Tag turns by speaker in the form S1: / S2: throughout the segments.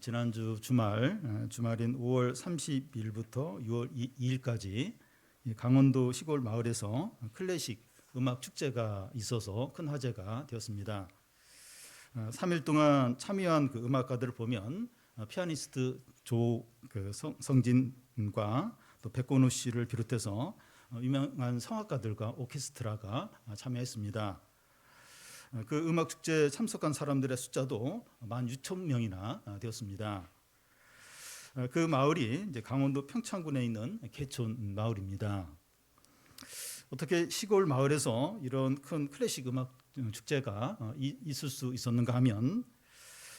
S1: 지난주 주말인 5월 30일부터 6월 2일까지 강원도 시골 마을에서 클래식 음악 축제가 있어서 큰 화제가 되었습니다. 3일 동안 참여한 그 음악가들을 보면 피아니스트 성진과 또 백건우 씨를 비롯해서 유명한 성악가들과 오케스트라가 참여했습니다. 그 음악 축제에 참석한 사람들의 숫자도 16,000명이나 되었습니다. 그 마을이 이제 강원도 평창군에 있는 개촌 마을입니다. 어떻게 시골 마을에서 이런 큰 클래식 음악 축제가 있을 수 있었는가 하면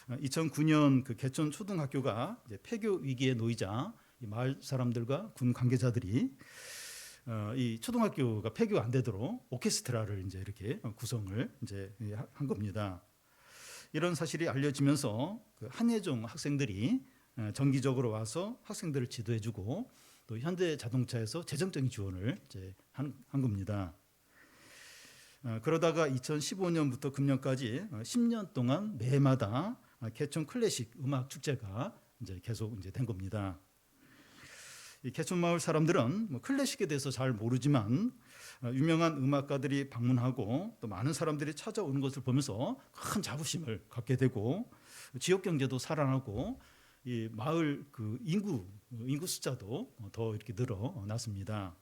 S1: 2009년 그 개촌 초등학교가 이제 폐교 위기에 놓이자 이 마을 사람들과 군 관계자들이 이 초등학교가 폐교 안 되도록 오케스트라를 이제 이렇게 구성을 이제 한 겁니다. 이런 사실이 알려지면서 그 한예종 학생들이 정기적으로 와서 학생들을 지도해주고 또 현대자동차에서 재정적인 지원을 이제 한 겁니다. 그러다가 2015년부터 금년까지 10년 동안 매해마다 개촌 클래식 음악 축제가 이제 계속 이제 된 겁니다. 이 개촌마을 사람들은 뭐 클래식에 대해서 잘 모르지만 유명한 음악가들이 방문하고 또 많은 사람들이 찾아오는 것을 보면서 큰 자부심을 갖게 되고 지역 경제도 살아나고 이 마을 그 인구 숫자도 더 이렇게 늘어났습니다.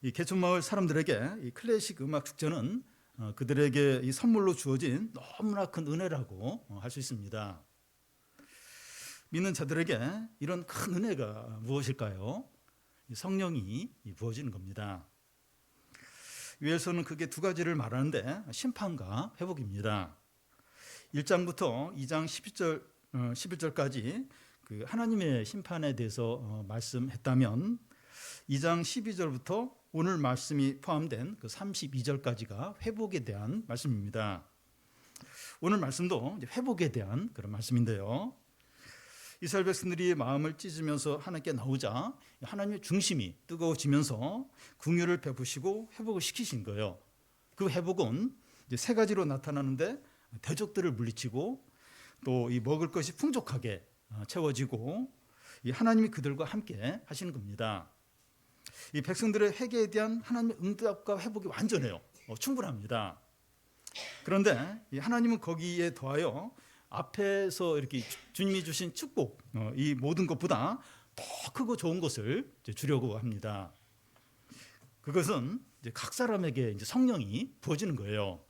S1: 이 개촌마을 사람들에게 이 클래식 음악 축제는 그들에게 이 선물로 주어진 너무나 큰 은혜라고 할 수 있습니다. 믿는 자들에게 이런 큰 은혜가 무엇일까요? 성령이 부어지는 겁니다. 위에서는 크게 두 가지를 말하는데 심판과 회복입니다. 1장부터 2장 11절까지 그 하나님의 심판에 대해서 말씀했다면 2장 12절부터 오늘 말씀이 포함된 그 32절까지가 회복에 대한 말씀입니다. 오늘 말씀도 이제 회복에 대한 그런 말씀인데요. 이스라엘 백성들이 마음을 찢으면서 하나님께 나오자 하나님의 중심이 뜨거워지면서 긍휼을 베푸시고 회복을 시키신 거예요. 그 회복은 이제 세 가지로 나타나는데 대적들을 물리치고 또 이 먹을 것이 풍족하게 채워지고 이 하나님이 그들과 함께 하시는 겁니다. 이 백성들의 회개에 대한 하나님의 응답과 회복이 완전해요. 충분합니다. 그런데 이 하나님은 거기에 더하여 앞에서 이렇게 주님이 주신 축복, 이 모든 것보다 더 크고 좋은 것을 주려고 합니다. 그것은 이제 각 사람에게 이제 성령이 부어지는 거예요.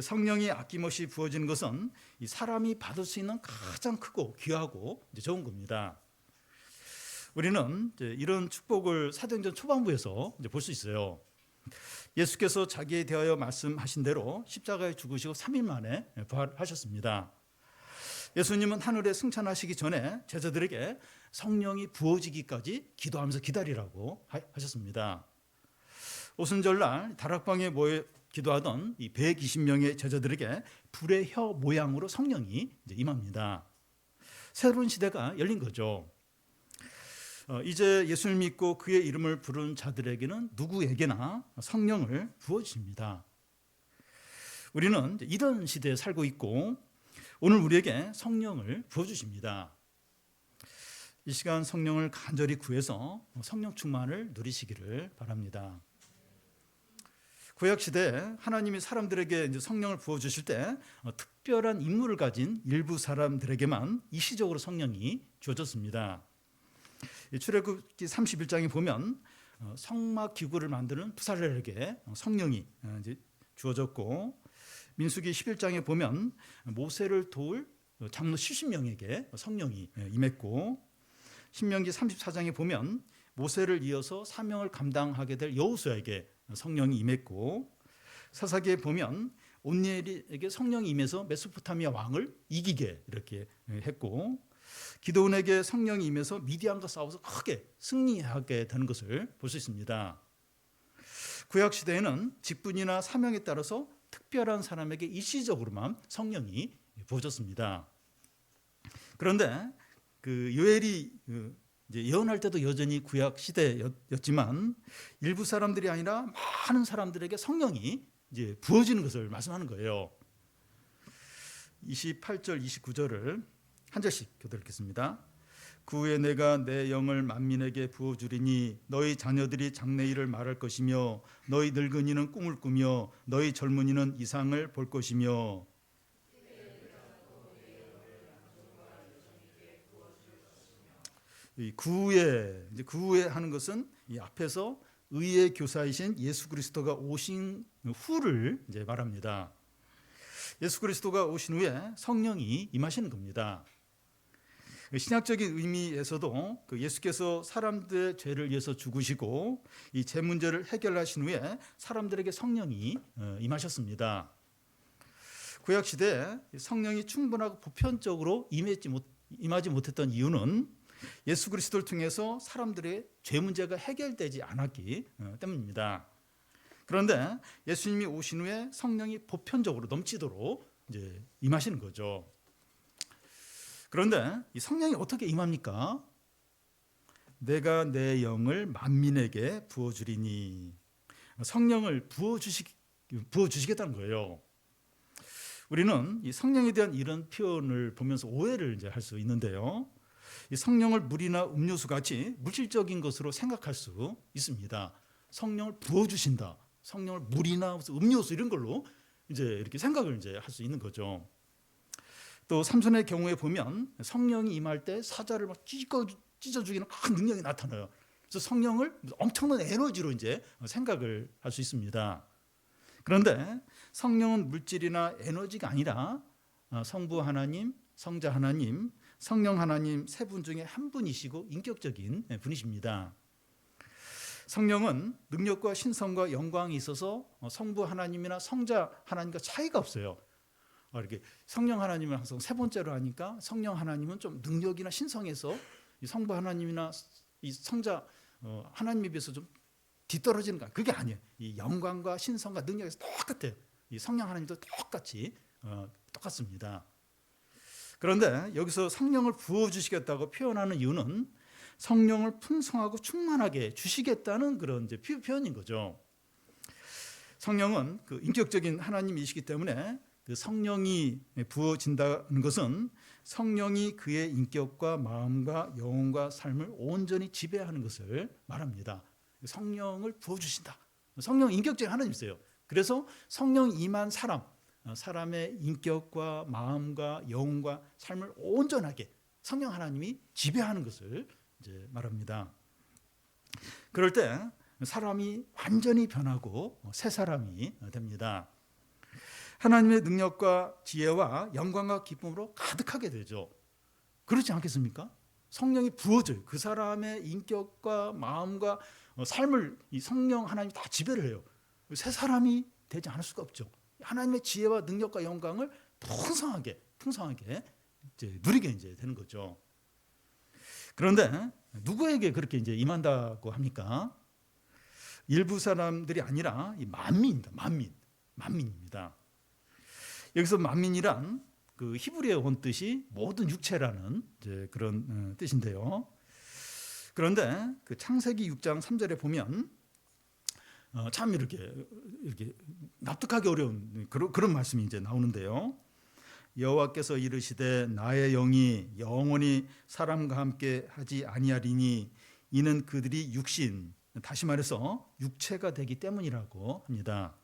S1: 성령이 아낌없이 부어지는 것은 이 사람이 받을 수 있는 가장 크고 귀하고 이제 좋은 겁니다. 우리는 이제 이런 축복을 사도행전 초반부에서 볼 수 있어요. 예수께서 자기에 대하여 말씀하신 대로 십자가에 죽으시고 3일 만에 부활하셨습니다. 예수님은 하늘에 승천하시기 전에 제자들에게 성령이 부어지기까지 기도하면서 기다리라고 하셨습니다. 오순절날 다락방에 모여 기도하던 이 120명의 제자들에게 불의 혀 모양으로 성령이 임합니다. 새로운 시대가 열린 거죠. 이제 예수를 믿고 그의 이름을 부르는 자들에게는 누구에게나 성령을 부어주십니다. 우리는 이런 시대에 살고 있고 오늘 우리에게 성령을 부어주십니다. 이 시간 성령을 간절히 구해서 성령 충만을 누리시기를 바랍니다. 구약시대에 하나님이 사람들에게 이제 성령을 부어주실 때 특별한 임무를 가진 일부 사람들에게만 일시적으로 성령이 주어졌습니다. 출애굽기 31장에 보면 성막 기구를 만드는 부살렐에게 성령이 이제 주어졌고 민수기 11장에 보면 모세를 도울 장로 70명에게 성령이 임했고 신명기 34장에 보면 모세를 이어서 사명을 감당하게 될 여호수아에게 성령이 임했고 사사기에 보면 온니엘에게 성령이 임해서 메소포타미아 왕을 이기게 이렇게 했고 기드온에게 성령이 임해서 미디안과 싸워서 크게 승리하게 되는 것을 볼 수 있습니다. 구약 시대에는 직분이나 사명에 따라서 특별한 사람에게 일시적으로만 성령이 부어졌습니다. 그런데 그 요엘이 이제 예언할 때도 여전히 구약 시대였지만 일부 사람들이 아니라 많은 사람들에게 성령이 이제 부어지는 것을 말씀하는 거예요. 28절 29절을 한 절씩 교독 읽겠습니다. 그 후에 내가 내 영을 만민에게 부어주리니 너희 자녀들이 장래일을 말할 것이며 너희 늙은이는 꿈을 꾸며 너희 젊은이는 이상을 볼 것이며. 이 그 후에 하는 것은 이 앞에서 의의 교사이신 예수 그리스도가 오신 후를 이제 말합니다. 예수 그리스도가 오신 후에 성령이 임하시는 겁니다. 신약적인 의미에서도 그 예수께서 사람들의 죄를 위해서 죽으시고 이 죄 문제를 해결하신 후에 사람들에게 성령이 임하셨습니다. 구약 시대에 성령이 충분하고 보편적으로 임하지 못했던 이유는 예수 그리스도를 통해서 사람들의 죄 문제가 해결되지 않았기 때문입니다. 그런데 예수님이 오신 후에 성령이 보편적으로 넘치도록 이제 임하시는 거죠. 그런데 이 성령이 어떻게 임합니까? 내가 내 영을 만민에게 부어주리니. 성령을 부어주시겠다는 거예요. 우리는 이 성령에 대한 이런 표현을 보면서 오해를 이제 할 수 있는데요. 이 성령을 물이나 음료수 같이 물질적인 것으로 생각할 수 있습니다. 성령을 부어주신다. 성령을 물이나 음료수 이런 걸로 이제 이렇게 생각을 이제 할 수 있는 거죠. 또 삼손의 경우에 보면 성령이 임할 때 사자를 막 찢어 죽이는 큰 능력이 나타나요. 그래서 성령을 엄청난 에너지로 이제 생각을 할 수 있습니다. 그런데 성령은 물질이나 에너지가 아니라 성부 하나님, 성자 하나님, 성령 하나님 세 분 중에 한 분이시고 인격적인 분이십니다. 성령은 능력과 신성과 영광이 있어서 성부 하나님이나 성자 하나님과 차이가 없어요. 이렇게 성령 하나님은 항상 세 번째로 하니까 성령 하나님은 좀 능력이나 신성에서 이 성부 하나님이나 이 성자 하나님에 비해서 좀 뒤떨어지는 거 그게 아니에요. 이 영광과 신성과 능력에서 똑같아요. 이 성령 하나님도 똑같이 똑같습니다. 그런데 여기서 성령을 부어주시겠다고 표현하는 이유는 성령을 풍성하고 충만하게 주시겠다는 그런 이제 표현인 거죠. 성령은 그 인격적인 하나님이시기 때문에 그 성령이 부어진다는 것은 성령이 그의 인격과 마음과 영혼과 삶을 온전히 지배하는 것을 말합니다. 성령을 부어주신다. 성령 인격적인 하나님이세요. 그래서 성령 임한 사람의 인격과 마음과 영혼과 삶을 온전하게 성령 하나님이 지배하는 것을 이제 말합니다. 그럴 때 사람이 완전히 변하고 새 사람이 됩니다. 하나님의 능력과 지혜와 영광과 기쁨으로 가득하게 되죠. 그렇지 않겠습니까? 성령이 부어져요. 그 사람의 인격과 마음과 삶을 이 성령 하나님이 다 지배를 해요. 새 사람이 되지 않을 수가 없죠. 하나님의 지혜와 능력과 영광을 풍성하게 이제 누리게 이제 되는 거죠. 그런데 누구에게 그렇게 이제 임한다고 합니까? 일부 사람들이 아니라 이 만민입니다. 만민입니다. 여기서 만민이란 그 히브리어 원뜻이 모든 육체라는 이제 그런 뜻인데요. 그런데 그 창세기 6장 3절에 보면 참 이렇게 납득하기 어려운 그런 말씀이 이제 나오는데요. 여호와께서 이르시되 나의 영이 영원히 사람과 함께 하지 아니하리니 이는 그들이 육신, 다시 말해서 육체가 되기 때문이라고 합니다.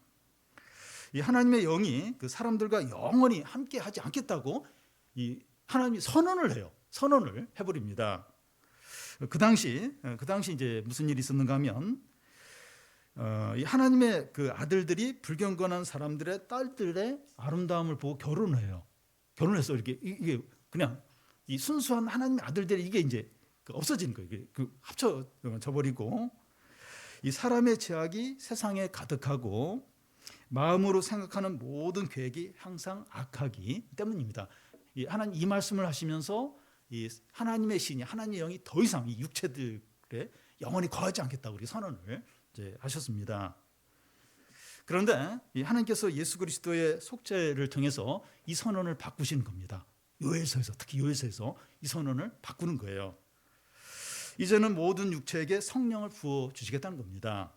S1: 이 하나님의 영이 그 사람들과 영원히 함께 하지 않겠다고 이 하나님이 선언을 해버립니다. 그 당시 이제 무슨 일이 있었는가 하면 이 하나님의 그 아들들이 불경건한 사람들의 딸들의 아름다움을 보고 결혼해서 이게 그냥 이 순수한 하나님의 아들들이 이게 이제 없어지는 거예요. 이게 합쳐져 버리고 이 사람의 죄악이 세상에 가득하고 마음으로 생각하는 모든 계획이 항상 악하기 때문입니다. 이 말씀을 하시면서 이 하나님의 신이 하나님의 영이 더 이상 이 육체들에 영원히 거하지 않겠다고 우리 선언을 이제 하셨습니다. 그런데 이 하나님께서 예수 그리스도의 속죄를 통해서 이 선언을 바꾸시는 겁니다. 특히 요엘서에서 이 선언을 바꾸는 거예요. 이제는 모든 육체에게 성령을 부어 주시겠다는 겁니다.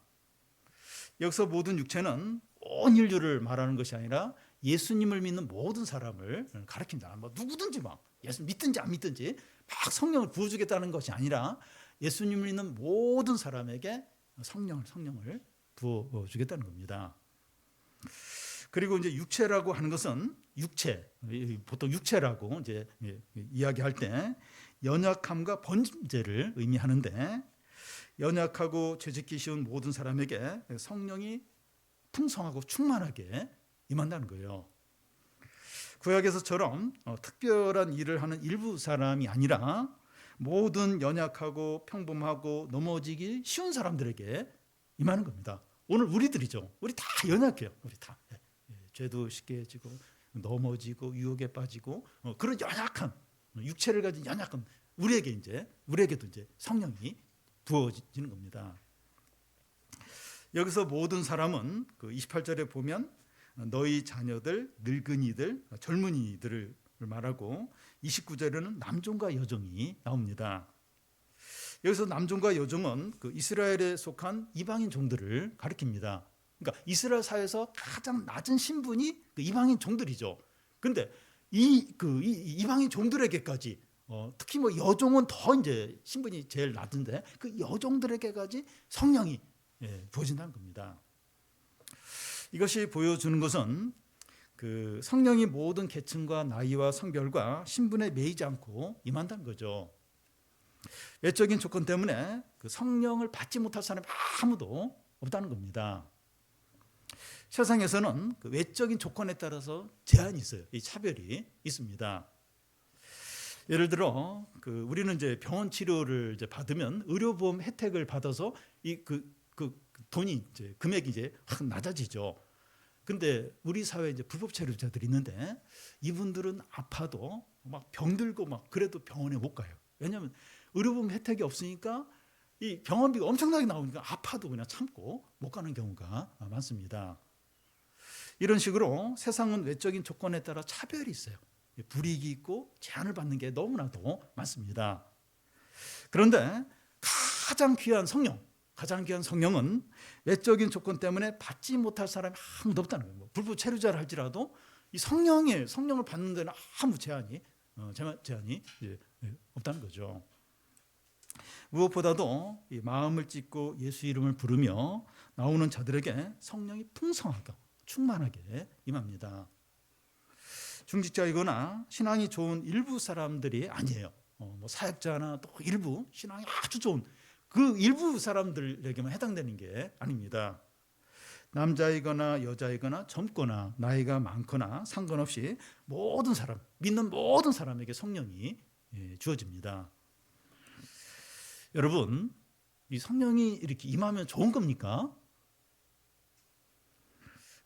S1: 여기서 모든 육체는 온 인류를 말하는 것이 아니라 예수님을 믿는 모든 사람을 가르칩니다. 뭐 누구든지 막 예수 믿든지 안 믿든지 막 성령을 부어주겠다는 것이 아니라 예수님을 믿는 모든 사람에게 성령을 부어주겠다는 겁니다. 그리고 이제 육체라고 하는 것은 보통 육체라고 이제 이야기할 때 연약함과 번제를 의미하는데, 연약하고 죄짓기 쉬운 모든 사람에게 성령이 풍성하고 충만하게 임한다는 거예요. 구약에서처럼 특별한 일을 하는 일부 사람이 아니라 모든 연약하고 평범하고 넘어지기 쉬운 사람들에게 임하는 겁니다. 오늘 우리들이죠. 우리 다 연약해요. 우리 다 죄도 쉽게 지고 넘어지고 유혹에 빠지고 그런 연약한 육체를 가진 연약한 우리에게도 이제 성령이 부어지는 겁니다. 여기서 모든 사람은 그 28절에 보면 너희 자녀들, 늙은이들, 젊은이들을 말하고 29절에는 남종과 여종이 나옵니다. 여기서 남종과 여종은 그 이스라엘에 속한 이방인 종들을 가리킵니다. 그러니까 이스라엘 사회에서 가장 낮은 신분이 그 이방인 종들이죠. 그런데 이방인 종들에게까지 특히 뭐 여종은 더 이제 신분이 제일 낮은데 그 여종들에게까지 성령이 부어진다는 겁니다. 이것이 보여주는 것은 그 성령이 모든 계층과 나이와 성별과 신분에 매이지 않고 임한다는 거죠. 외적인 조건 때문에 그 성령을 받지 못할 사람이 아무도 없다는 겁니다. 세상에서는 그 외적인 조건에 따라서 제한이 있어요. 이 차별이 있습니다. 예를 들어 우리는 이제 병원 치료를 이제 받으면 의료보험 혜택을 받아서 돈이 이제 금액이 이제 확 낮아지죠. 근데 우리 사회에 이제 불법 체류자들이 있는데 이분들은 아파도 막 병들고 막 그래도 병원에 못 가요. 왜냐하면 의료보험 혜택이 없으니까 이 병원비가 엄청나게 나오니까 아파도 그냥 참고 못 가는 경우가 많습니다. 이런 식으로 세상은 외적인 조건에 따라 차별이 있어요. 불이익이 있고 제한을 받는 게 너무나도 많습니다. 그런데 가장 귀한 성령은 외적인 조건 때문에 받지 못할 사람이 아무도 없다는 거예요. 불법 체류자를 할지라도 이 성령을 받는 데는 아무 제한이 없다는 거죠. 무엇보다도 이 마음을 찢고 예수 이름을 부르며 나오는 자들에게 성령이 풍성하고 충만하게 임합니다. 중직자이거나 신앙이 좋은 일부 사람들이 아니에요. 뭐 사역자나 또 일부 신앙이 아주 좋은 그 일부 사람들에게만 해당되는 게 아닙니다. 남자이거나 여자이거나 젊거나 나이가 많거나 상관없이 모든 사람, 믿는 모든 사람에게 성령이 주어집니다. 여러분, 이 성령이 이렇게 임하면 좋은 겁니까?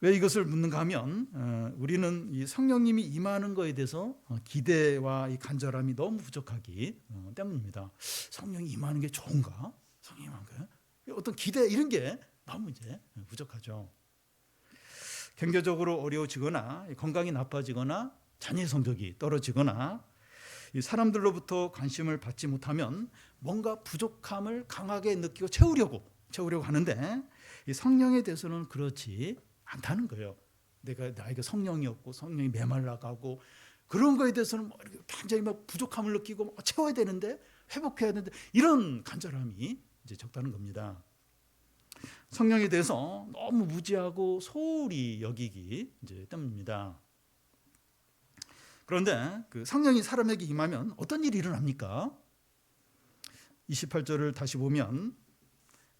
S1: 왜 이것을 묻는가 하면 우리는 이 성령님이 임하는 것에 대해서 기대와 이 간절함이 너무 부족하기 때문입니다. 성령이 임하는 게 좋은가? 성령이 임하는 게 어떤 기대 이런 게 너무 이제 부족하죠. 경제적으로 어려워지거나 건강이 나빠지거나 자녀의 성적이 떨어지거나 이 사람들로부터 관심을 받지 못하면 뭔가 부족함을 강하게 느끼고 채우려고 하는데 이 성령에 대해서는 그렇지 않다는 거예요. 나에게 성령이 없고 성령이 메말라가고 그런 거에 대해서는 뭐 굉장히 막 부족함을 느끼고 채워야 되는데 회복해야 되는데 이런 간절함이 이제 적다는 겁니다. 성령에 대해서 너무 무지하고 소홀히 여기기 이제 때문입니다. 그런데 그 성령이 사람에게 임하면 어떤 일이 일어납니까? 28절을 다시 보면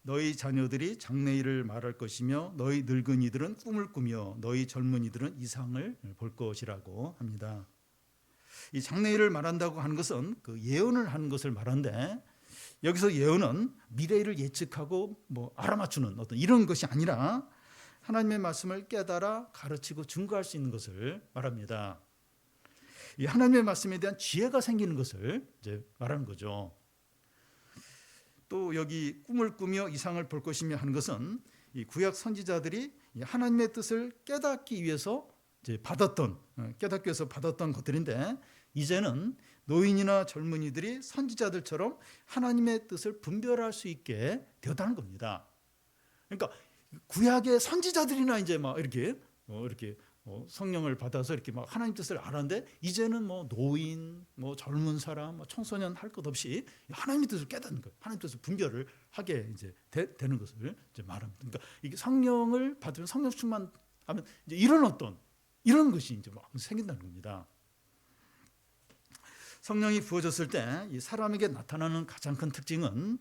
S1: 너희 자녀들이 장래일을 말할 것이며 너희 늙은이들은 꿈을 꾸며 너희 젊은이들은 이상을 볼 것이라고 합니다. 이 장래일을 말한다고 하는 것은 그 예언을 하는 것을 말하는데 여기서 예언은 미래를 예측하고 뭐 알아맞추는 어떤 이런 것이 아니라 하나님의 말씀을 깨달아 가르치고 증거할 수 있는 것을 말합니다. 이 하나님의 말씀에 대한 지혜가 생기는 것을 이제 말하는 거죠. 또 여기 꿈을 꾸며 이상을 볼 것이며 하는 것은 이 구약 선지자들이 하나님의 뜻을 깨닫기 위해서 이제 깨닫기 위해서 받았던 것들인데 이제는 노인이나 젊은이들이 선지자들처럼 하나님의 뜻을 분별할 수 있게 되었다는 겁니다. 그러니까 구약의 선지자들이나 이제 막 이렇게 성령을 받아서 이렇게 막 하나님 뜻을 알았는데 이제는 뭐 노인, 뭐 젊은 사람, 뭐 청소년 할 것 없이 하나님의 뜻을 깨닫는 거예요. 하나님 뜻을 분별을 하게 이제 되는 것을 이제 말합니다. 그러니까 이게 성령을 받으면 성령 충만하면 이제 이런 것이 이제 막 생긴다는 겁니다. 성령이 부어졌을 때 이 사람에게 나타나는 가장 큰 특징은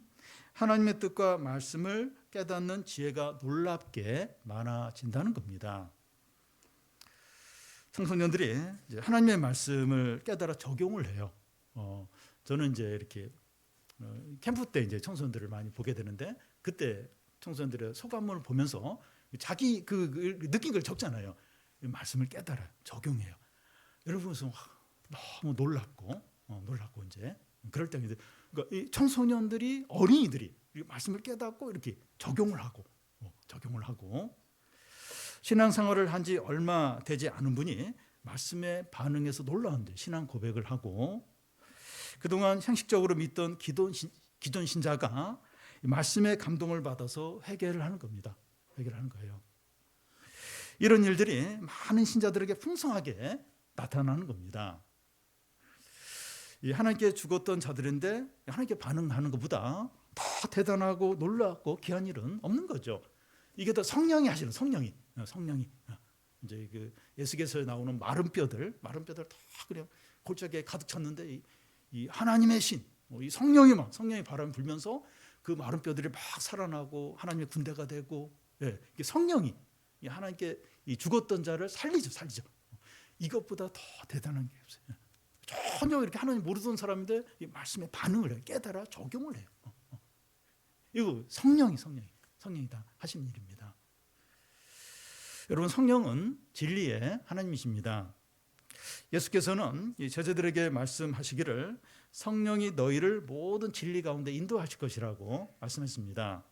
S1: 하나님의 뜻과 말씀을 깨닫는 지혜가 놀랍게 많아진다는 겁니다. 청소년들이 이제 하나님의 말씀을 깨달아 적용을 해요. 저는 이제 이렇게 캠프 때 이제 청소년들을 많이 보게 되는데 그때 청소년들의 소감을 보면서 자기 그 느낀 걸 적잖아요. 말씀을 깨달아 적용해요. 여러분 그래서 너무 놀랍고 이제 그럴 때 이제 그러니까 이 청소년들이 어린이들이 말씀을 깨닫고 이렇게 적용을 하고 신앙생활을 한 지 얼마 되지 않은 분이 말씀에 반응해서 놀라운데 신앙 고백을 하고 그동안 형식적으로 믿던 기존 신자가 말씀의 감동을 받아서 회개를 하는 겁니다. 회개를 하는 거예요. 이런 일들이 많은 신자들에게 풍성하게 나타나는 겁니다. 하나님께 죽었던 자들인데 하나님께 반응하는 것보다 더 대단하고 놀랍고 귀한 일은 없는 거죠. 이게 더 성령이 하시는 성령이 이제 그 에스겔서에 나오는 마른 뼈들 다 그냥 골짜기에 가득 찼는데 이 하나님의 신, 이 성령이 바람 불면서 그 마른 뼈들이 막 살아나고 하나님의 군대가 되고 이게 성령이 하나님께 이 죽었던 자를 살리죠. 이것보다 더 대단한 게 없어요. 전혀 이렇게 하나님 모르던 사람인데 이 말씀에 반응을 해요. 깨달아 적용을 해요. 이거 성령이 다 하신 일입니다. 여러분 성령은 진리의 하나님이십니다. 예수께서는 제자들에게 말씀하시기를 성령이 너희를 모든 진리 가운데 인도하실 것이라고 말씀했습니다.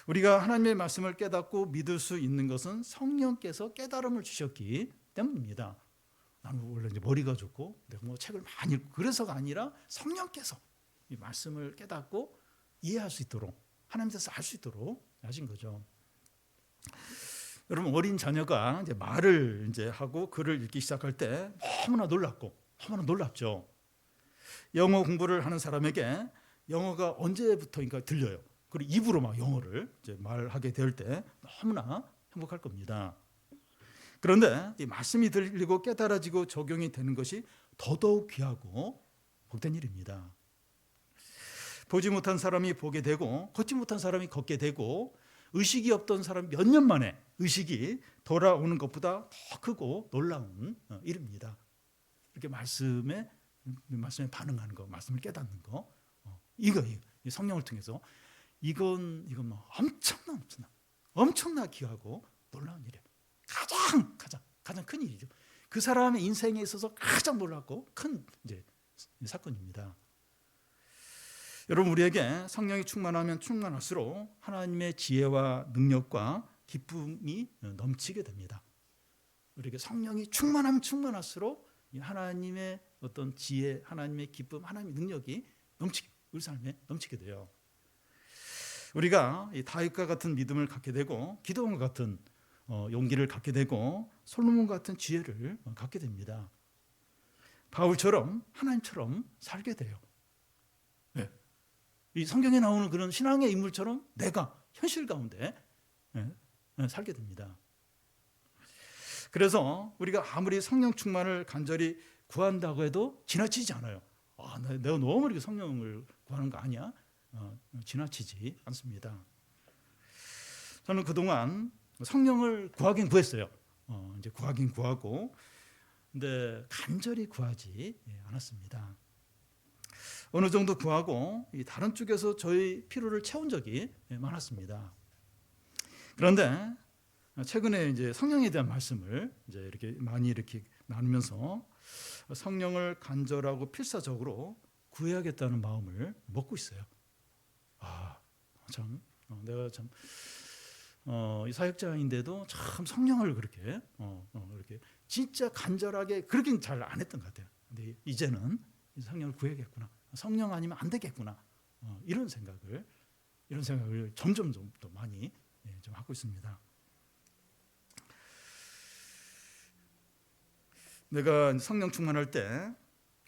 S1: 우리가 하나님의 말씀을 깨닫고 믿을 수 있는 것은 성령께서 깨달음을 주셨기 때문입니다. 나는 원래 이제 머리가 좋고 내가 뭐 책을 많이 읽고 그래서가 아니라 성령께서 이 말씀을 깨닫고 이해할 수 있도록 하나님 뜻을 알 수 있도록 하신 거죠. 여러분 어린 자녀가 이제 말을 이제 하고 글을 읽기 시작할 때 너무나 놀랍죠. 영어 공부를 하는 사람에게 영어가 언제부터인가 들려요. 그리고 입으로 막 영어를 이제 말하게 될 때 너무나 행복할 겁니다. 그런데 이 말씀이 들리고 깨달아지고 적용이 되는 것이 더더욱 귀하고 복된 일입니다. 보지 못한 사람이 보게 되고 걷지 못한 사람이 걷게 되고 의식이 없던 사람이 몇 년 만에 의식이 돌아오는 것보다 더 크고 놀라운 일입니다. 이렇게 말씀에 반응하는 거, 말씀을 깨닫는 거, 이거 성령을 통해서 이건 뭐 엄청나 귀하고 놀라운 일이에요. 가장 큰 일이죠. 그 사람의 인생에 있어서 가장 놀랍고 큰 이제 사건입니다. 여러분 우리에게 성령이 충만하면 충만할수록 하나님의 지혜와 능력과 기쁨이 넘치게 됩니다. 우리에게 성령이 충만하면 충만할수록 하나님의 어떤 지혜, 하나님의 기쁨, 하나님의 능력이 우리 삶에 넘치게 돼요. 우리가 다윗과 같은 믿음을 갖게 되고 기도원과 같은 용기를 갖게 되고 솔로몬 같은 지혜를 갖게 됩니다. 바울처럼 하나님처럼 살게 돼요. 이 성경에 나오는 그런 신앙의 인물처럼 내가 현실 가운데 살게 됩니다. 그래서 우리가 아무리 성령 충만을 간절히 구한다고 해도 지나치지 않아요. 내가 너무 이렇게 성령을 구하는 거 아니야? 지나치지 않습니다. 저는 그동안 성령을 구하긴 구했어요. 이제 구하긴 구하고, 근데 간절히 구하지 않았습니다. 어느 정도 구하고 다른 쪽에서 저희 필요를 채운 적이 많았습니다. 그런데 최근에 이제 성령에 대한 말씀을 이제 이렇게 많이 이렇게 나누면서 성령을 간절하고 필사적으로 구해야겠다는 마음을 먹고 있어요. 내가 참 이 사역자인데도 참 성령을 그렇게 이렇게 진짜 간절하게 그렇게는 잘 안 했던 것 같아요. 근데 이제는 성령을 구해야겠구나. 성령 아니면 안 되겠구나. 이런 생각을 점점 더 많이 좀 하고 있습니다. 내가 성령 충만할 때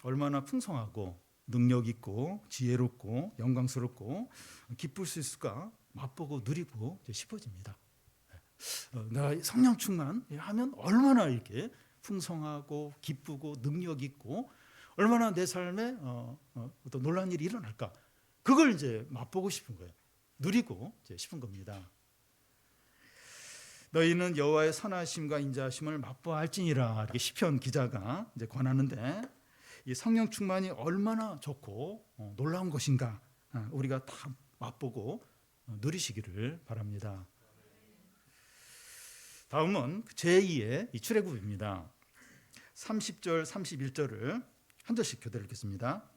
S1: 얼마나 풍성하고 능력 있고 지혜롭고 영광스럽고 기쁠 수 있을까 맛보고 누리고 싶어집니다. 내가 성령 충만하면 얼마나 이렇게 풍성하고 기쁘고 능력 있고 얼마나 내 삶에 어떤 놀라운 일이 일어날까, 그걸 이제 맛보고 싶은 거예요. 누리고 싶은 겁니다. 너희는 여호와의 선하심과 인자하심을 맛보아할지니라, 이렇게 시편 기자가 이제 권하는데, 이 성령 충만이 얼마나 좋고 놀라운 것인가 우리가 다 맛보고 누리시기를 바랍니다. 다음은 제2의 이 출애굽입니다. 30절 31절을 한 절씩 교대로 읽겠습니다.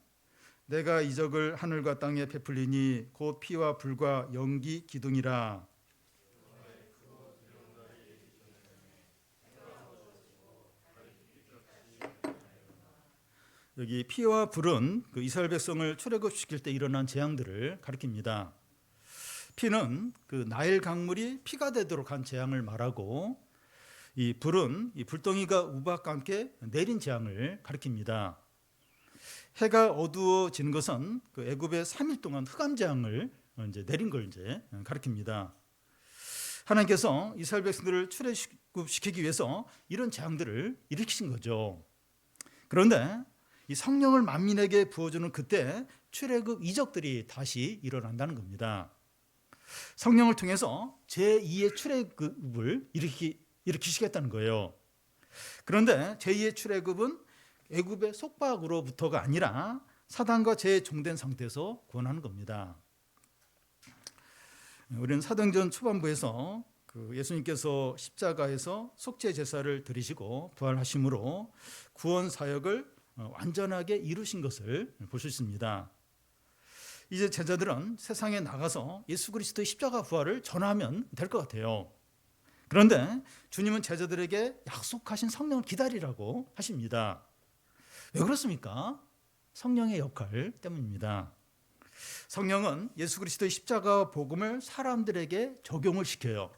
S1: 내가 이적을 하늘과 땅에 베풀리니 곧 피와 불과 연기 기둥이라. 여기 피와 불은 그 이스라엘 백성을 출애굽시킬 때 일어난 재앙들을 가리킵니다. 피는 그 나일 강물이 피가 되도록 한 재앙을 말하고, 이 불은 이 불덩이가 우박과 함께 내린 재앙을 가리킵니다. 해가 어두워지는 것은 그 애굽의 3일 동안 흑암 재앙을 이제 내린 걸 이제 가리킵니다. 하나님께서 이스라엘 백성들을 출애굽시키기 위해서 이런 재앙들을 일으키신 거죠. 그런데 이 성령을 만민에게 부어주는 그때 출애굽 이적들이 다시 일어난다는 겁니다. 성령을 통해서 제2의 출애굽을 일으키시겠다는 거예요. 그런데 제2의 출애굽은 애굽의 속박으로부터가 아니라 사단과 재종된 상태에서 구원하는 겁니다. 우리는 사도행전 초반부에서 그 예수님께서 십자가에서 속죄 제사를 드리시고 부활하심으로 구원 사역을 완전하게 이루신 것을 볼 수 있습니다. 이제 제자들은 세상에 나가서 예수 그리스도의 십자가 부활을 전하면 될 것 같아요. 그런데 주님은 제자들에게 약속하신 성령을 기다리라고 하십니다. 왜 그렇습니까? 성령의 역할 때문입니다. 성령은 예수 그리스도의 십자가 복음을 사람들에게 적용을 시켜요.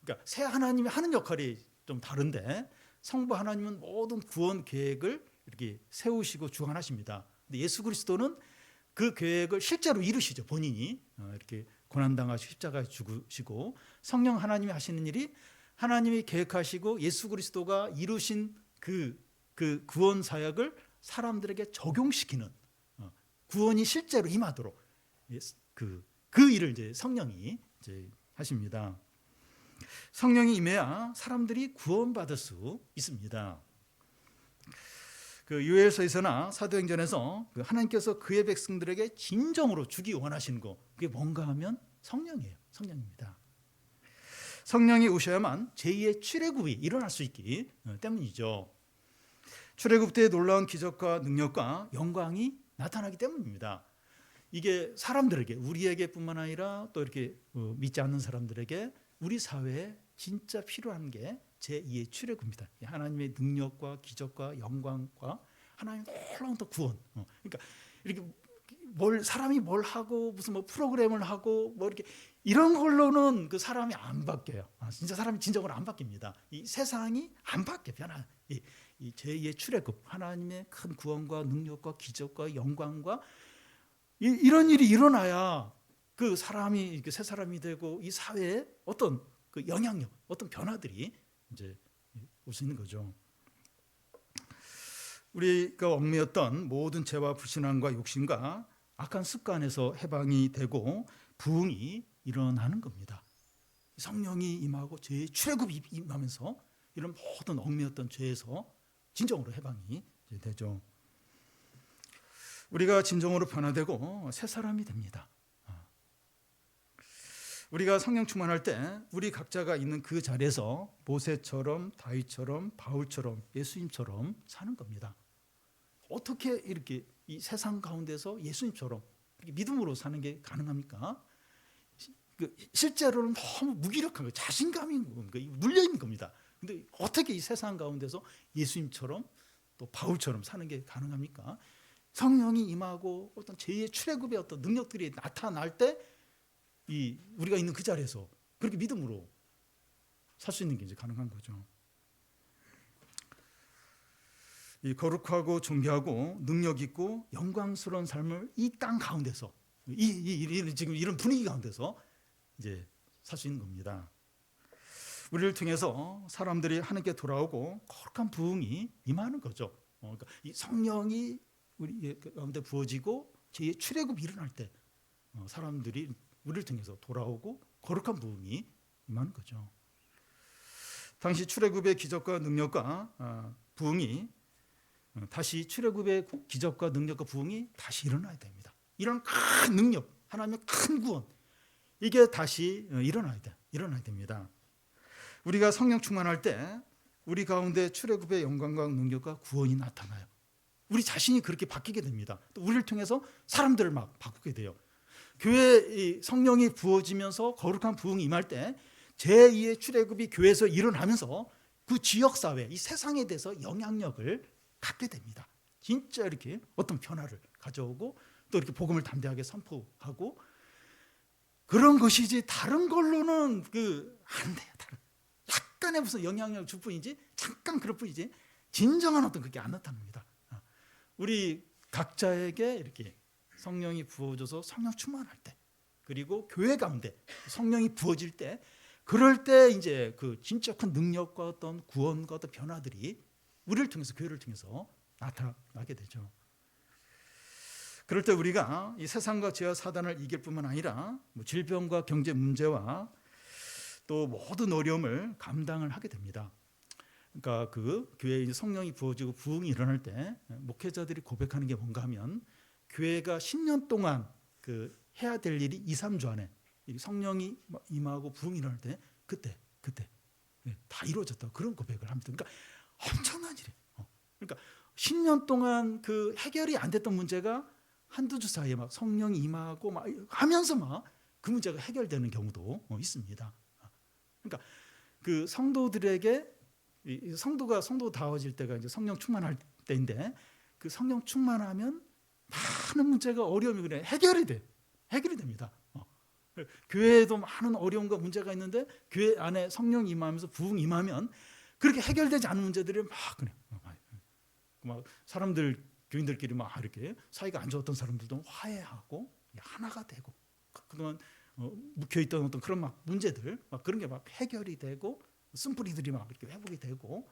S1: 그러니까 새 하나님이 하는 역할이 좀 다른데, 성부 하나님은 모든 구원 계획을 이렇게 세우시고 주관하십니다. 근데 예수 그리스도는 그 계획을 실제로 이루시죠. 본인이 이렇게 고난당하시고 십자가에 죽으시고, 성령 하나님이 하시는 일이 하나님이 계획하시고 예수 그리스도가 이루신 그 구원 사역을 사람들에게 적용시키는, 구원이 실제로 임하도록 그 일을 이제 성령이 이제 하십니다. 성령이 임해야 사람들이 구원받을 수 있습니다. 그 요엘서에서나 사도행전에서 하나님께서 그의 백성들에게 진정으로 주기 원하시는 거, 그게 뭔가 하면 성령이에요. 성령입니다. 성령이 오셔야만 제2의 출애굽이 일어날 수 있기 때문이죠. 출애굽 때의 놀라운 기적과 능력과 영광이 나타나기 때문입니다. 이게 사람들에게, 우리에게뿐만 아니라 또 이렇게 믿지 않는 사람들에게 우리 사회에 진짜 필요한 게 제2의 출애굽입니다. 하나님의 능력과 기적과 영광과 하나님의 놀라운 또 구원. 그러니까 이렇게 사람이 뭘 하고 무슨 프로그램을 하고 이렇게 이런 걸로는 그 사람이 안 바뀌어요. 진짜 사람이 진정으로 안 바뀝니다. 이 세상이 안 바뀌어 변화. 이 제2의 출애굽, 하나님의 큰 구원과 능력과 기적과 영광과 이런 일이 일어나야 그 사람이 이렇게 새 사람이 되고 이 사회에 어떤 그 영향력, 어떤 변화들이 이제 올 수 있는 거죠. 우리가 얽매였던 모든 죄와 불신앙과 욕심과 악한 습관에서 해방이 되고 부흥이 일어나는 겁니다. 성령이 임하고 죄의 출애굽이 임하면서 이런 모든 얽매였던 죄에서 진정으로 해방이 되죠. 우리가 진정으로 변화되고 새 사람이 됩니다. 우리가 성령 충만할 때 우리 각자가 있는 그 자리에서 모세처럼, 다윗처럼, 바울처럼, 예수님처럼 사는 겁니다. 어떻게 이렇게 이 세상 가운데서 예수님처럼 믿음으로 사는 게 가능합니까? 실제로는 너무 무기력한 거예요. 자신감이 눌려있는 겁니다. 근데 어떻게 이 세상 가운데서 예수님처럼 또 바울처럼 사는 게 가능합니까? 성령이 임하고 어떤 제2의 출애굽의 어떤 능력들이 나타날 때 우리가 있는 그 자리에서 그렇게 믿음으로 살 수 있는 게 이제 가능한 거죠. 이 거룩하고 존귀하고 능력 있고 영광스러운 삶을 이 땅 가운데서 지금 이런 분위기 가운데서 이제 살 수 있는 겁니다. 우리를 통해서 사람들이 하나님께 돌아오고 거룩한 부흥이 임하는 거죠. 그러니까 이 성령이 우리 가운데 부어지고 제 출애굽이 일어날 때 사람들이 우리를 통해서 돌아오고 거룩한 부흥이 임하는 거죠. 당시 출애굽의 기적과 능력과 부흥이 다시 출애굽의 기적과 능력과 부흥이 다시 일어나야 됩니다. 이런 큰 능력, 하나님의 큰 구원, 이게 다시 일어나야 됩니다. 우리가 성령 충만할 때 우리 가운데 출애굽의 영광과 능력과 구원이 나타나요. 우리 자신이 그렇게 바뀌게 됩니다. 또 우리를 통해서 사람들을 막 바꾸게 돼요. 교회에 성령이 부어지면서 거룩한 부흥이 임할 때 제2의 출애굽이 교회에서 일어나면서 그 지역사회, 이 세상에 대해서 영향력을 갖게 됩니다. 진짜 이렇게 어떤 변화를 가져오고 또 이렇게 복음을 담대하게 선포하고 그런 것이지 다른 걸로는 안 돼요. 약간의 무슨 영향력을 줄 뿐이지 잠깐 그럴 뿐이지 진정한 어떤 그게 안 나타납니다. 우리 각자에게 이렇게 성령이 부어져서 성령 충만할 때 그리고 교회 가운데 성령이 부어질 때 그럴 때 이제 그 진짜 큰 능력과 어떤 구원과 어떤 변화들이 우리를 통해서 교회를 통해서 나타나게 되죠. 그럴 때 우리가 이 세상과 죄와 사단을 이길 뿐만 아니라 질병과 경제 문제와 또 모든 어려움을 감당을 하게 됩니다. 그러니까 그 교회에 성령이 부어지고 부흥이 일어날 때 목회자들이 고백하는 게 뭔가 하면 교회가 10년 동안 해야 될 일이 2, 3주 안에 성령이 임하고 부흥이 일어날 때 그때 다 이루어졌다 그런 고백을 합니다. 그러니까 엄청난 일이에요. 그러니까 10년 동안 그 해결이 안 됐던 문제가 한두 주 사이에 막 성령이 임하고 막 하면서 막 그 문제가 해결되는 경우도 있습니다. 그러니까 그 성도들에게 성도다워질 때가 이제 성령 충만할 때인데 그 성령 충만하면 많은 문제가 어려움이 그냥 해결이 됩니다. 교회에도 많은 어려움과 문제가 있는데 교회 안에 성령 임하면서 부흥 임하면 그렇게 해결되지 않은 문제들이 막 그냥 막 사람들 교인들끼리 막 이렇게 사이가 안 좋았던 사람들도 화해하고 하나가 되고 그동안 묵혀있던 어떤 그런 막 문제들 막 그런 게 막 해결이 되고 쓴뿌리들이 막 이렇게 회복이 되고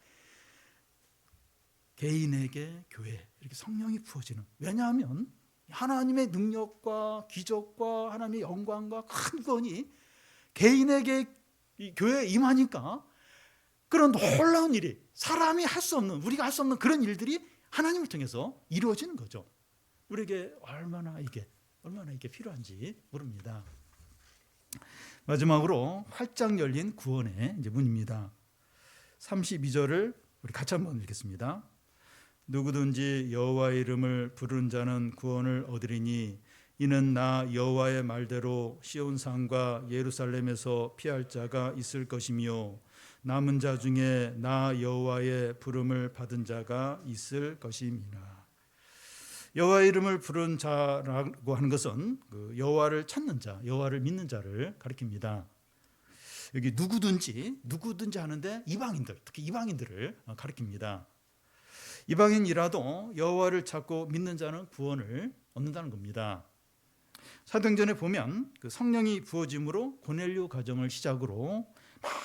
S1: 개인에게 교회 이렇게 성령이 부어지는 왜냐하면 하나님의 능력과 기적과 하나님의 영광과 큰 구원이 개인에게 이 교회에 임하니까 그런 놀라운 일이 사람이 할 수 없는 우리가 할 수 없는 그런 일들이 하나님을 통해서 이루어지는 거죠. 우리에게 얼마나 이게 필요한지 모릅니다. 마지막으로 활짝 열린 구원의 이제 문입니다. 32절을 우리 같이 한번 읽겠습니다. 누구든지 여호와의 이름을 부르는 자는 구원을 얻으리니 이는 나 여호와의 말대로 시온산과 예루살렘에서 피할 자가 있을 것이며 남은 자 중에 나 여호와의 부름을 받은 자가 있을 것임이라. 여호와의 이름을 부른 자라고 하는 것은 그 여호와를 찾는 자, 여호와를 믿는 자를 가리킵니다. 여기 누구든지 하는데 이방인들, 특히 이방인들을 가리킵니다. 이방인이라도 여호와를 찾고 믿는 자는 구원을 얻는다는 겁니다. 사도행전에 보면 그 성령이 부어짐으로 고넬료 가정을 시작으로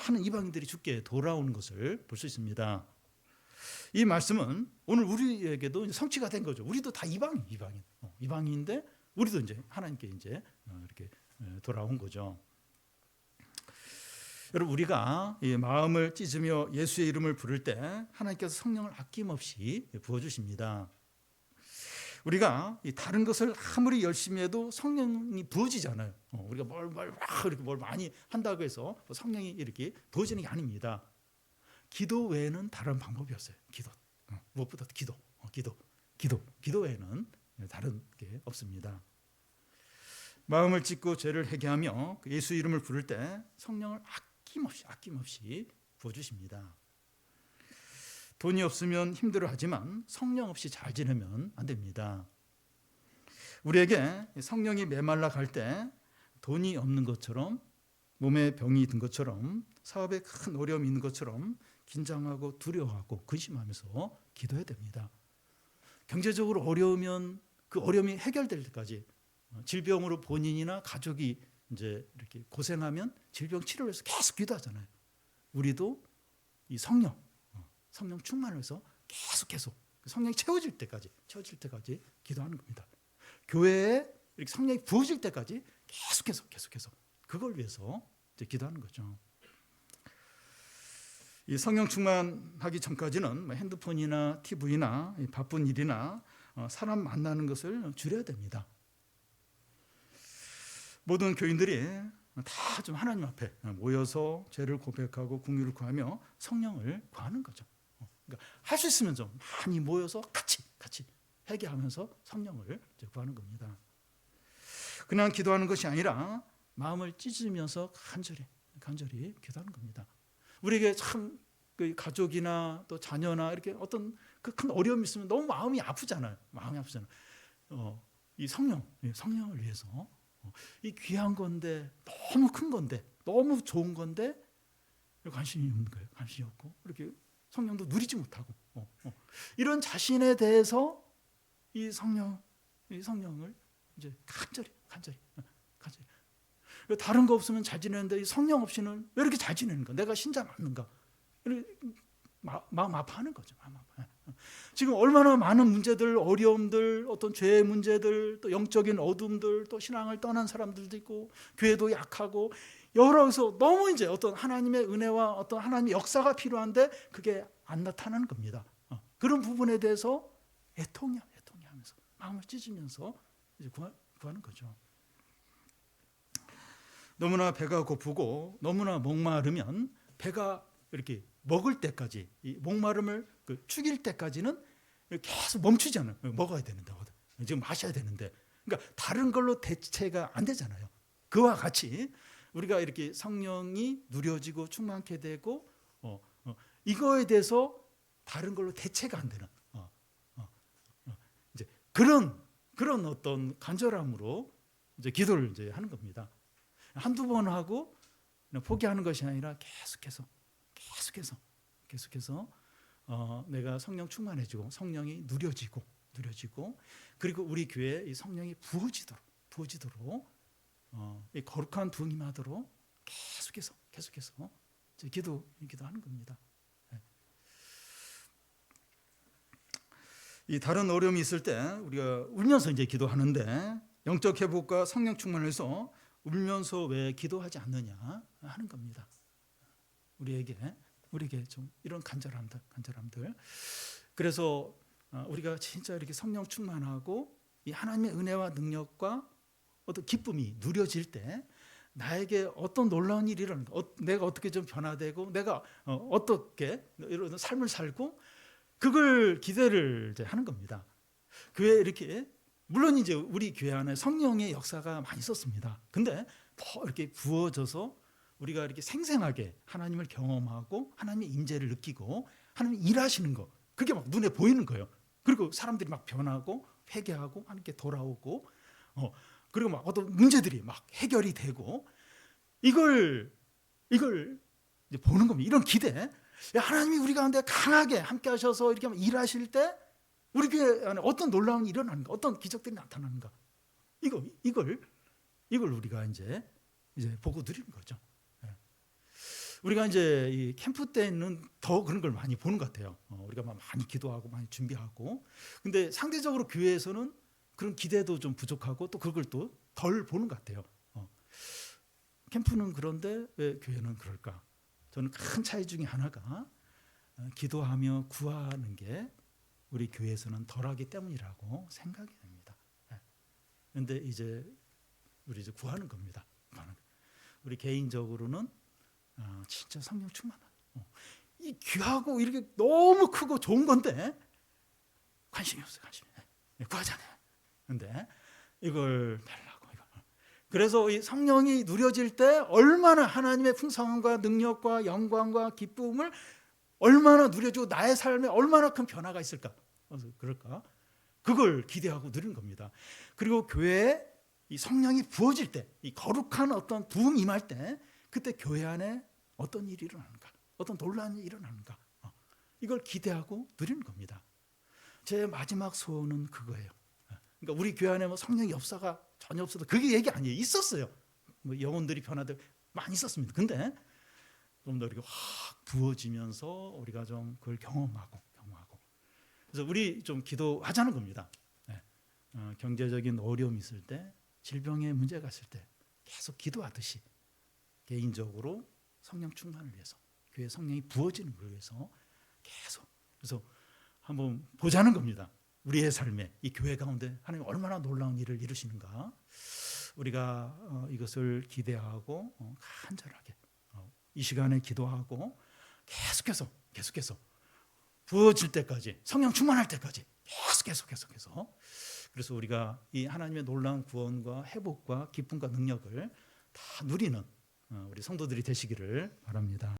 S1: 많은 이방인들이 주께 돌아오는 것을 볼 수 있습니다. 이 말씀은 오늘 우리에게도 성취가 된 거죠. 우리도 다 이방인인데 우리도 이제 하나님께 이제 이렇게 돌아온 거죠. 여러분 우리가 마음을 찢으며 예수의 이름을 부를 때 하나님께서 성령을 아낌없이 부어주십니다. 우리가 다른 것을 아무리 열심히 해도 성령이 부어지잖아요. 우리가 뭘 많이 한다고 해서 성령이 이렇게 부어지는 게 아닙니다. 기도 외에는 다른 방법이 없어요. 무엇보다 기도 외에는 다른 게 없습니다. 마음을 찢고 죄를 회개하며 예수 이름을 부를 때 성령을 아낌없이 부어주십니다. 돈이 없으면 힘들어하지만 성령 없이 잘 지내면 안 됩니다. 우리에게 성령이 메말라 갈 때 돈이 없는 것처럼 몸에 병이 든 것처럼 사업에 큰 어려움이 있는 것처럼 긴장하고 두려워하고 근심하면서 기도해야 됩니다. 경제적으로 어려우면 그 어려움이 해결될 때까지, 질병으로 본인이나 가족이 이제 이렇게 고생하면 질병 치료를 해서 계속 기도하잖아요. 우리도 이 성령 충만을 해서 계속 성령이 채워질 때까지 기도하는 겁니다. 교회에 이렇게 성령이 부어질 때까지 계속해서 그걸 위해서 이제 기도하는 거죠. 이 성령 충만하기 전까지는 핸드폰이나 TV나 바쁜 일이나 사람 만나는 것을 줄여야 됩니다. 모든 교인들이 다 좀 하나님 앞에 모여서 죄를 고백하고 긍휼을 구하며 성령을 구하는 거죠. 그러니까 할 수 있으면 좀 많이 모여서 같이 회개하면서 성령을 구하는 겁니다. 그냥 기도하는 것이 아니라 마음을 찢으면서 간절히 기도하는 겁니다. 우리에게 참 가족이나 또 자녀나 이렇게 어떤 그 큰 어려움이 있으면 너무 마음이 아프잖아요. 이 성령을 위해서 이 귀한 건데, 너무 큰 건데, 너무 좋은 건데 관심이 없는 거예요. 관심이 없고 이렇게 성령도 누리지 못하고 이런 자신에 대해서 이 성령을 이제 간절히 다른 거 없으면 잘 지내는데 이 성령 없이는 왜 이렇게 잘 지내는가? 내가 신자 맞는가? 마음 아파하는 거죠. 지금 얼마나 많은 문제들, 어려움들, 어떤 죄의 문제들, 또 영적인 어둠들, 또 신앙을 떠난 사람들도 있고 교회도 약하고 여러서 너무 이제 어떤 하나님의 은혜와 어떤 하나님의 역사가 필요한데 그게 안 나타나는 겁니다. 그런 부분에 대해서 애통이 하면서 마음을 찢으면서 이제 구하는 거죠. 너무나 배가 고프고 너무나 목마르면 배가 이렇게 먹을 때까지, 이 목마름을 죽일 때까지는 계속 멈추지 않아요. 먹어야 되는데, 지금 마셔야 되는데, 그러니까 다른 걸로 대체가 안 되잖아요. 그와 같이 우리가 이렇게 성령이 누려지고 충만케 되고 이거에 대해서 다른 걸로 대체가 안 되는 이제 그런 어떤 간절함으로 이제 기도를 이제 하는 겁니다. 한두 번 하고 포기하는 것이 아니라 계속해서 내가 성령 충만해지고 성령이 누려지고 그리고 우리 교회에 이 성령이 부어지도록 이 거룩한 부흥이 하도록 계속해서 기도하는 겁니다. 이 다른 어려움이 있을 때 우리가 울면서 이제 기도하는데, 영적 회복과 성령 충만을 해서 울면서 왜 기도하지 않느냐 하는 겁니다. 우리에게 좀 이런 간절함들. 그래서 우리가 진짜 이렇게 성령 충만하고 이 하나님의 은혜와 능력과 어떤 기쁨이 누려질 때 나에게 어떤 놀라운 일이 일어나는 거, 내가 어떻게 좀 변화되고 내가 어떻게 이런 삶을 살고 그걸 기대를 이제 하는 겁니다. 교회 이렇게 물론 이제 우리 교회 안에 성령의 역사가 많이 있었습니다. 근데 더 이렇게 부어져서 우리가 이렇게 생생하게 하나님을 경험하고 하나님의 임재를 느끼고 하나님이 일하시는 거, 그게 막 눈에 보이는 거예요. 그리고 사람들이 막 변하고 회개하고 하나님께 돌아오고 그리고 막 어떤 문제들이 막 해결이 되고 이걸 이제 보는 겁니다. 이런 기대. 하나님이 우리 가운데 강하게 함께 하셔서 이렇게 일하실 때 우리 교회 안에 어떤 놀라운 일이 일어나는가, 어떤 기적들이 나타나는가, 이걸 우리가 이제 보고 누리는 거죠. 우리가 이제 이 캠프 때는 더 그런 걸 많이 보는 것 같아요. 우리가 많이 기도하고 많이 준비하고, 근데 상대적으로 교회에서는 그런 기대도 좀 부족하고 또 그걸 또 덜 보는 것 같아요. 캠프는 그런데 왜 교회는 그럴까? 저는 큰 차이 중에 하나가 기도하며 구하는 게 우리 교회에서는 덜하기 때문이라고 생각이 됩니다. 그런데 우리 이제 구하는 겁니다. 우리 개인적으로는 진짜 성령 충만한 이 귀하고 이렇게 너무 크고 좋은 건데 관심이 없어요. 구하잖아요. 그런데 이걸 달라고. 그래서 이 성령이 누려질 때 얼마나 하나님의 풍성함과 능력과 영광과 기쁨을 얼마나 누려주고 나의 삶에 얼마나 큰 변화가 있을까? 그럴까? 그걸 기대하고 누리는 겁니다. 그리고 교회에 이 성령이 부어질 때, 이 거룩한 어떤 부흥이 임할 때, 그때 교회 안에 어떤 일이 일어나는가, 어떤 논란이 일어나는가, 이걸 기대하고 누리는 겁니다. 제 마지막 소원은 그거예요. 그러니까 우리 교회 안에 뭐 성령 역사가 전혀 없어도 그게 얘기 아니에요. 있었어요. 뭐 영혼들이 변화되고 많이 있었습니다. 근데 좀 더 이렇게 확 부어지면서 우리가 좀 그걸 경험하고. 그래서 우리 좀 기도하자는 겁니다. 경제적인 어려움이 있을 때, 질병의 문제가 있을 때 계속 기도하듯이 개인적으로 성령 충만을 위해서, 교회 성령이 부어지는 걸 위해서 계속. 그래서 한번 보자는 겁니다. 우리의 삶에 이 교회 가운데 하나님 얼마나 놀라운 일을 이루시는가. 우리가 이것을 기대하고 간절하게 이 시간에 기도하고 계속해서 부어질 때까지, 성령 충만할 때까지 계속해서. 그래서 우리가 이 하나님의 놀라운 구원과 회복과 기쁨과 능력을 다 누리는 우리 성도들이 되시기를 바랍니다.